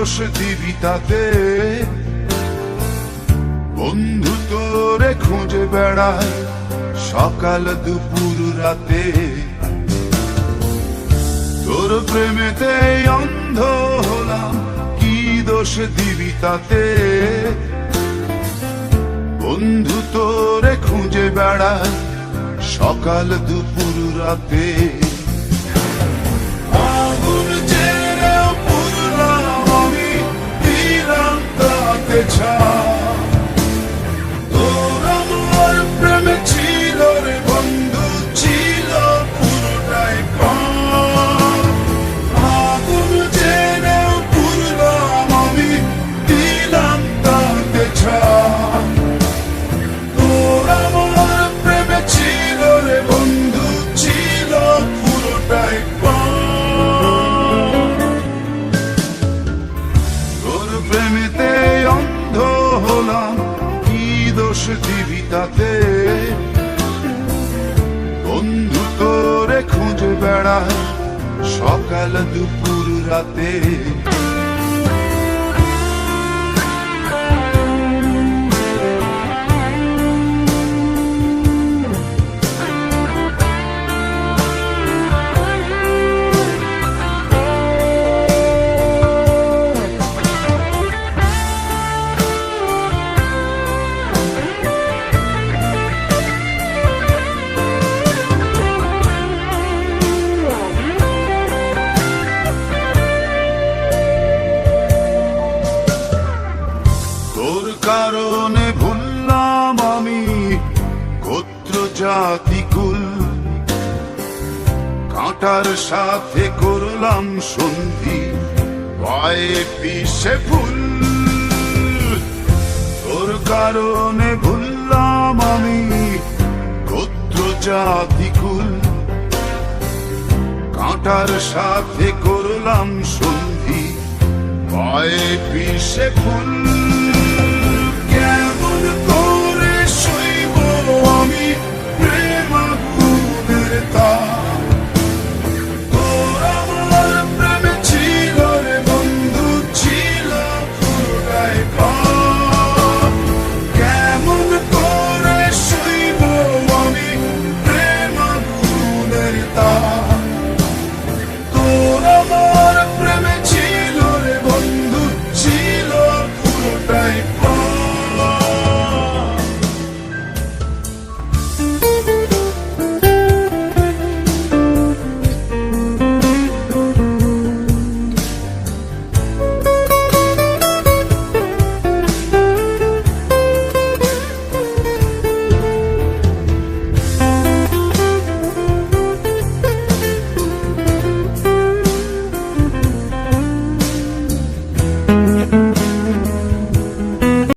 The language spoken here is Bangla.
দোষ দিবি তাতে? বন্ধু তোরে খুঁজে বেড়ায় সকাল দুপুর রাতে, তোর প্রেমেতে অন্ধ হলাম, কি দোষ দিবি তাতে? বন্ধু তোরে খুঁজে বেড়ায় সকাল দুপুর রাতে। আগুন জেনেও পুরলাম আমি, দিলাম তাতে ছাই। তোর আমার প্রেমে ছিল রে বন্ধু, ছিল পুরোটাই পাপ। আগুন জেনেও পুরলাম আমি, দিলাম তাতে ছাই। তোর আমার প্রেমে ছিল রে বন্ধু, ছিল পুরোটাই পাপ। তোর প্রেমেতে অন্ধ হলাম, কি দোষ দিবি তাতে? বন্ধু তোরে খুঁজে বেড়ায় সকাল দুপুর রাতে। তোর কারণে ভুললাম আমি গোত্র জাতি কুল, কাঁটার সাথে করলাম সন্ধি, পায়ে পিছে ফুল। তোর কারণে ভুললাম আমি গোত্র জাতি কুল, কাঁটার সাথে করলাম সন্ধি, পায়ে পিছে ফুল।